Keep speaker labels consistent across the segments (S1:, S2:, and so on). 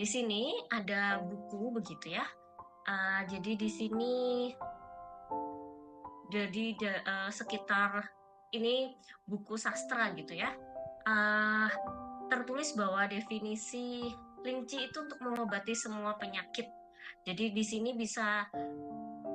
S1: Di sini ada buku begitu ya. Jadi di sini sekitar ini buku sastra gitu ya. Uh, Tertulis bahwa definisi kelinci itu untuk mengobati semua penyakit. Jadi di sini bisa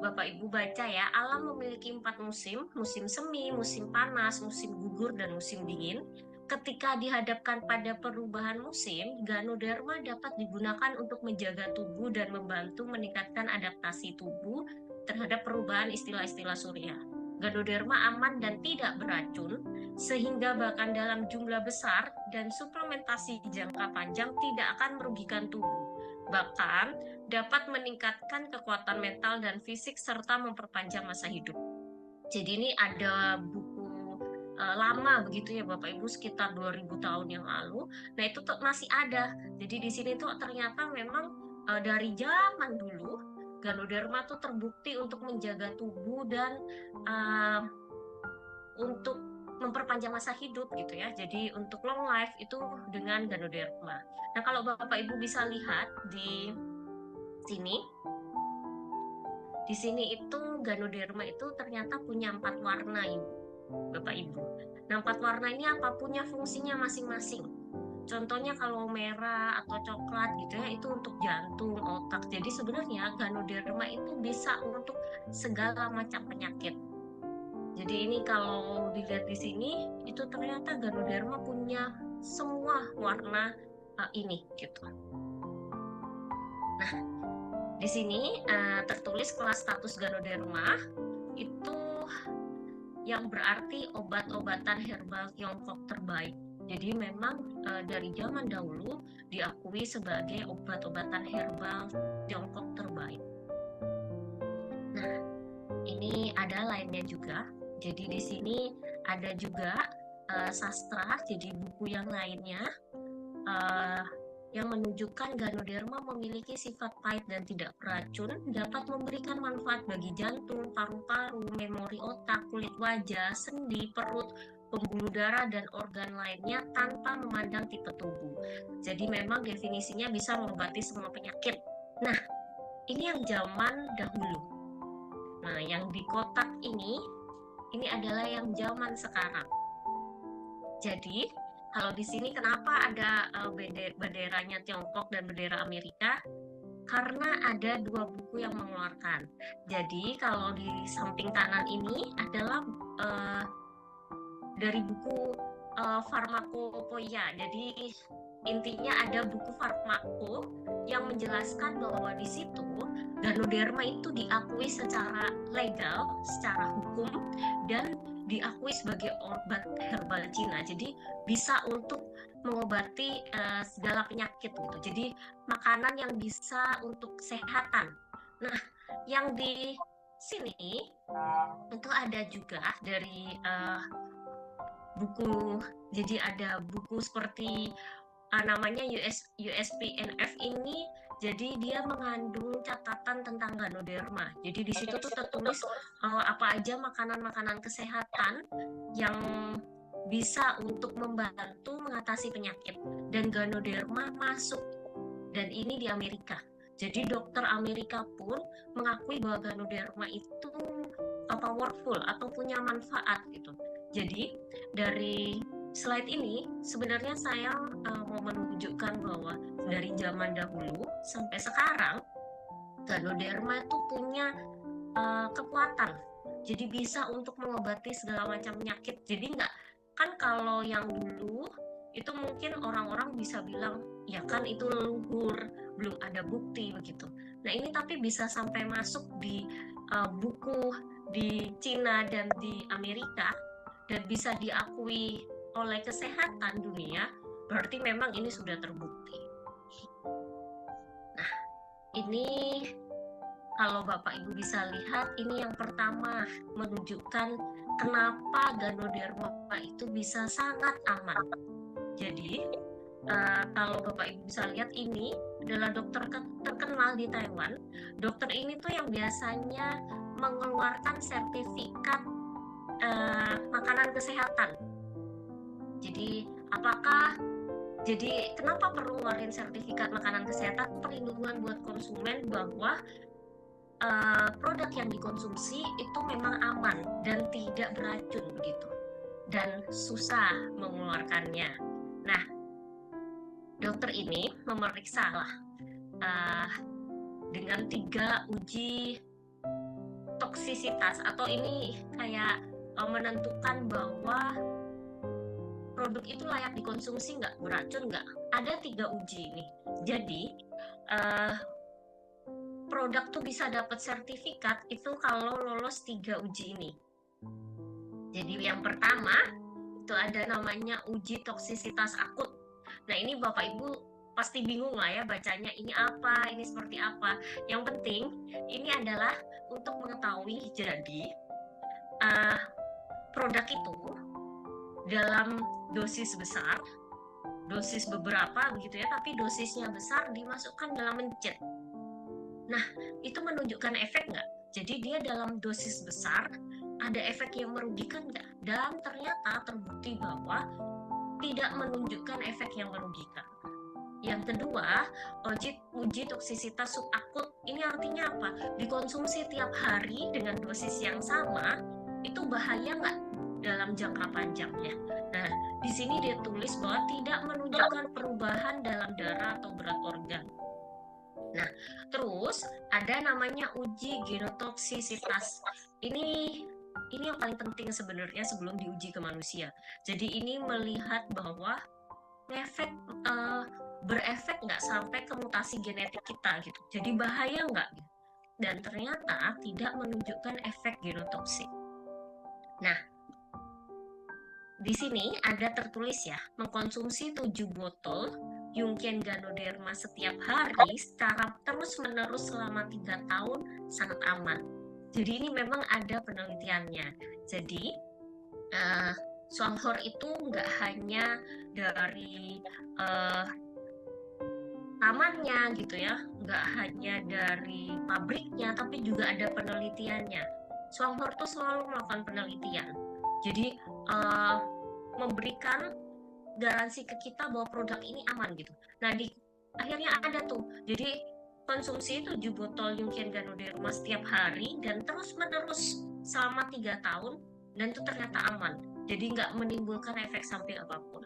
S1: Bapak Ibu baca ya, alam memiliki 4 musim, musim semi, musim panas, musim gugur, dan musim dingin. Ketika dihadapkan pada perubahan musim, Ganoderma dapat digunakan untuk menjaga tubuh dan membantu meningkatkan adaptasi tubuh terhadap perubahan istilah-istilah surya. Ganoderma aman dan tidak beracun, sehingga bahkan dalam jumlah besar dan suplementasi jangka panjang tidak akan merugikan tubuh. Bahkan dapat meningkatkan kekuatan mental dan fisik serta memperpanjang masa hidup. Jadi ini ada buku lama begitu ya Bapak Ibu, sekitar 2000 tahun yang lalu. Nah, itu tuh masih ada. Jadi di sini tuh ternyata memang dari zaman dulu Ganoderma tuh terbukti untuk menjaga tubuh dan uh, untuk memperpanjang masa hidup gitu ya. Jadi untuk long life itu dengan Ganoderma. Nah, kalau Bapak Ibu bisa lihat di sini, di sini itu Ganoderma itu ternyata punya 4 warna, Ibu, Bapak Ibu. Nah, 4 warna ini apa? Punya fungsinya masing-masing. Contohnya kalau merah atau coklat gitu ya, itu untuk jantung, otak. Jadi sebenarnya Ganoderma itu bisa untuk segala macam penyakit. Jadi ini kalau dilihat di sini, itu ternyata Ganoderma punya semua warna ini gitu. Nah, di sini tertulis kelas status Ganoderma itu yang berarti obat-obatan herbal Tiongkok terbaik. Jadi memang dari zaman dahulu diakui sebagai obat-obatan herbal Tiongkok terbaik. Nah, ini ada lainnya juga. Jadi di sini ada juga sastra, jadi buku yang lainnya uh, yang menunjukkan Ganoderma memiliki sifat pahit dan tidak beracun, dapat memberikan manfaat bagi jantung, paru-paru, memori otak, kulit wajah, sendi, perut, pembuluh darah, dan organ lainnya tanpa memandang tipe tubuh. Jadi memang definisinya bisa mengobati semua penyakit. Nah, ini yang zaman dahulu. Nah, yang di kotak ini adalah yang zaman sekarang. Jadi, kalau di sini kenapa ada benderanya Tiongkok dan bendera Amerika? Karena ada 2 buku yang mengeluarkan. Jadi, kalau di samping kanan ini adalah dari buku Farmakopoeia. Jadi, intinya ada buku farmako yang menjelaskan bahwa di situ Ganoderma itu diakui secara legal, secara hukum, dan diakui sebagai obat herbal Cina. Jadi bisa untuk mengobati segala penyakit gitu. Jadi makanan yang bisa untuk kesehatan. Nah, yang di sini itu ada juga dari buku. Jadi ada buku seperti namanya USPNF ini. Jadi dia mengandung catatan tentang Ganoderma. Jadi di situ tuh tertulis apa aja makanan-makanan kesehatan yang bisa untuk membantu mengatasi penyakit. Dan Ganoderma masuk. Dan ini di Amerika. Jadi dokter Amerika pun mengakui bahwa Ganoderma itu powerful atau punya manfaat gitu. Jadi dari slide ini sebenarnya saya mau menunjukkan bahwa dari zaman dahulu sampai sekarang Ganoderma itu punya kekuatan. Jadi bisa untuk mengobati segala macam penyakit. Jadi nggak, kan kalau yang dulu itu mungkin orang-orang bisa bilang ya kan itu leluhur, belum ada bukti begitu. Nah ini tapi bisa sampai masuk di buku di Cina dan di Amerika dan bisa diakui oleh kesehatan dunia, berarti memang ini sudah terbukti. Nah, ini kalau Bapak Ibu bisa lihat, ini yang pertama menunjukkan kenapa Ganoderma itu bisa sangat aman. Jadi, kalau Bapak Ibu bisa lihat, ini adalah dokter terkenal di Taiwan. Dokter ini tuh yang biasanya mengeluarkan sertifikat makanan kesehatan. Jadi apakah Jadi kenapa perlu ngeluarin sertifikat makanan kesehatan? Perlindungan buat konsumen bahwa produk yang dikonsumsi itu memang aman dan tidak beracun begitu, dan susah mengeluarkannya. Nah, dokter ini memeriksa lah dengan 3 uji toksisitas, atau ini kayak menentukan bahwa produk itu layak dikonsumsi nggak, beracun nggak. Ada 3 uji ini. Jadi produk tuh bisa dapat sertifikat itu kalau lolos 3 uji ini. Jadi yang pertama itu ada namanya uji toksisitas akut. Nah, ini Bapak Ibu pasti bingung lah ya bacanya, ini apa, ini seperti apa. Yang penting ini adalah untuk mengetahui jadi produk itu dalam dosis besar, dosis beberapa begitu ya, tapi dosisnya besar dimasukkan dalam mencet. Nah, itu menunjukkan efek nggak? Jadi dia dalam dosis besar, ada efek yang merugikan nggak? Dan ternyata terbukti bahwa tidak menunjukkan efek yang merugikan. Yang kedua, uji toksisitas subakut. Ini artinya apa? Dikonsumsi tiap hari dengan dosis yang sama, itu bahaya nggak dalam jangka panjangnya? Nah, di sini dia tulis bahwa tidak menunjukkan perubahan dalam darah atau berat organ. Nah, terus ada namanya uji genotoksisitas. Ini yang paling penting sebenarnya sebelum diuji ke manusia. Jadi ini melihat bahwa berefek nggak sampai ke mutasi genetik kita gitu. Jadi bahaya nggak? Dan ternyata tidak menunjukkan efek genotoksik. Nah, di sini ada tertulis ya, mengkonsumsi 7 botol Jungian Ganoderma setiap hari secara terus-menerus selama 3 tahun sangat aman. Jadi ini memang ada penelitiannya. Jadi Swanghor itu nggak hanya dari tamannya gitu ya, nggak hanya dari pabriknya, tapi juga ada penelitiannya. Swanghor tuh selalu melakukan penelitian. Jadi memberikan garansi ke kita bahwa produk ini aman gitu. Nah, akhirnya ada tuh. Jadi konsumsi 7 botol Jungian Ganoderma setiap hari dan terus menerus selama 3 tahun, dan itu ternyata aman. Jadi nggak menimbulkan efek samping apapun.